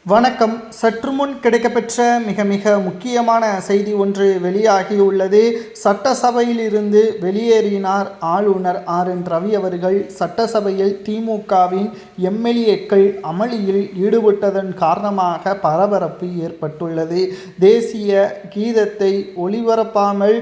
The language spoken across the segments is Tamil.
வணக்கம். சற்று முன் கிடைக்கப்பெற்ற மிக மிக முக்கியமான செய்தி ஒன்று வெளியாகியுள்ளது. சட்டசபையிலிருந்து வெளியேறினார் ஆளுநர் என் ரவி அவர்கள். சட்டசபையில் திமுகவின் எம்எல்ஏக்கள் அமளியில் ஈடுபட்டதன் காரணமாக பரபரப்பு ஏற்பட்டுள்ளது. தேசிய கீதத்தை ஒளிபரப்பாமல்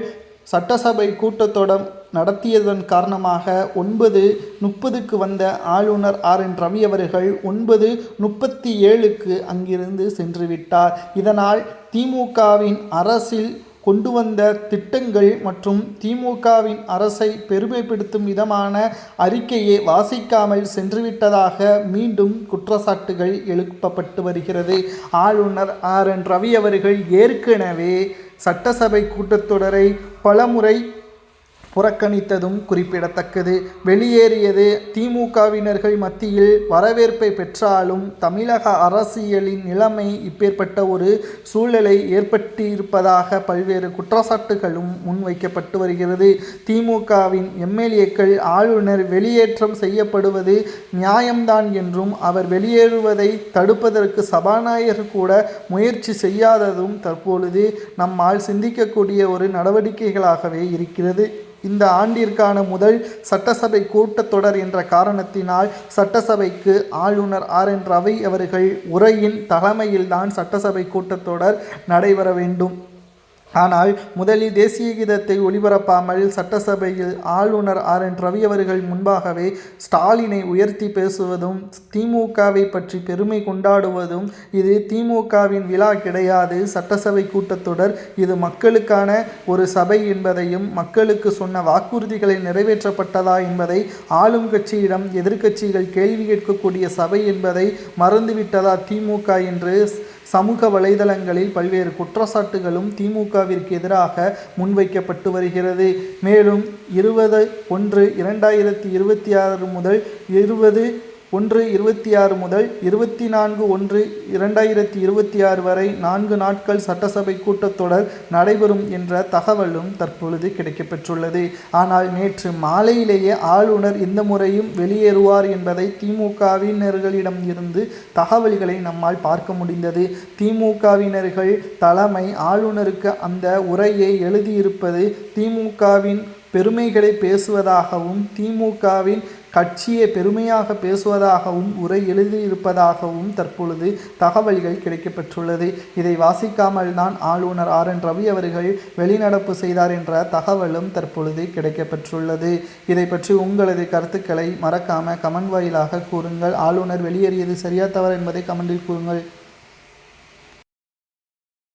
சட்டசபை கூட்டத்தொடர் நடத்தியதன் காரணமாக 9:30க்கு வந்த ஆளுநர் என் ரவி அவர்கள் 9:37க்கு அங்கிருந்து சென்றுவிட்டார். இதனால் திமுகவின் அரசில் கொண்டு வந்த திட்டங்கள் மற்றும் திமுகவின் அரசை பெருமைப்படுத்தும் விதமான அறிக்கையை வாசிக்காமல் சென்றுவிட்டதாக மீண்டும் குற்றச்சாட்டுகள் எழுப்பப்பட்டு வருகிறது. ஆளுநர் என் ரவி அவர்கள் ஏற்கனவே சட்டசபை கூட்டத்தொடரை பலமுறை புறக்கணித்ததும் குறிப்பிடத்தக்கது. வெளியேறியது திமுகவினர்கள் மத்தியில் வரவேற்பை பெற்றாலும் தமிழக அரசியலின் நிலைமை இப்பேற்பட்ட ஒரு சூழலை ஏற்பட்டிருப்பதாக பல்வேறு குற்றச்சாட்டுகளும் முன்வைக்கப்பட்டு வருகிறது. திமுகவின் எம்எல்ஏக்கள் ஆளுநர் வெளியேற்றம் செய்யப்படுவது நியாயம்தான் என்றும் அவர் வெளியேறுவதை தடுப்பதற்கு சபாநாயகர் கூட முயற்சி செய்யாததும் தற்பொழுது நம்மால் சிந்திக்கக்கூடிய ஒரு நடவடிக்கைகளாகவே இருக்கிறது. இந்த ஆண்டிற்கான முதல் சட்டசபை கூட்டத்தொடர் என்ற காரணத்தினால் சட்டசபைக்கு ஆளுநர் என் ரவி அவர்கள் உரையின் தலைமையில்தான் சட்டசபை கூட்டத்தொடர் நடைபெற வேண்டும். ஆனால் முதலில் தேசிய கீதத்தை ஒளிபரப்பாமல் சட்டசபையில் ஆளுநர் என் ரவி அவர்கள் முன்பாகவே ஸ்டாலினை உயர்த்தி பேசுவதும் திமுகவை பற்றி பெருமை கொண்டாடுவதும் இது திமுகவின் விழா கிடையாது, சட்டசபை கூட்டத்தொடர் இது மக்களுக்கான ஒரு சபை என்பதையும் மக்களுக்கு சொன்ன வாக்குறுதிகளை நிறைவேற்றப்பட்டதா என்பதை ஆளும் கட்சியிடம் எதிர்க்கட்சிகள் கேள்வி கேட்கக்கூடிய சபை என்பதை மறந்துவிட்டதா திமுக என்று சமூக வலைதளங்களில் பல்வேறு குற்றச்சாட்டுகளும் திமுகவிற்கு எதிராக முன்வைக்கப்பட்டு வருகிறது. மேலும் 20/1/2026 முதல் 20/1/26 முதல் 24/1/2026 வரை 4 நாட்கள் சட்டசபை கூட்டத்தொடர் நடைபெறும் என்ற தகவலும் தற்பொழுது கிடைக்கப்பெற்றுள்ளது. ஆனால் நேற்று மாலையிலேயே ஆளுநர் இந்த முறையும் வெளியேறுவார் என்பதை திமுகவினர்களிடம் இருந்து தகவல்களை நம்மால் பார்க்க முடிந்தது. திமுகவினர்கள் தலைமை ஆளுநருக்கு அந்த உரையை எழுதியிருப்பது திமுகவின் பெருமைகளை பேசுவதாகவும் திமுகவின் கட்சியை பெருமையாக பேசுவதாகவும் உரை எழுதியிருப்பதாகவும் தற்பொழுது தகவல்கள் கிடைக்கப்பெற்றுள்ளது. இதை வாசிக்காமல் தான் ஆளுநர் என் ரவி அவர்கள் வெளிநடப்பு செய்தார் என்ற தகவலும் தற்பொழுது கிடைக்கப்பெற்றுள்ளது. இதை பற்றி உங்களது கருத்துக்களை மறக்காம கமெண்ட் வாயிலாக கூறுங்கள். ஆளுநர் வெளியேறியது சரியா தவறு என்பதை கமெண்டில் கூறுங்கள்.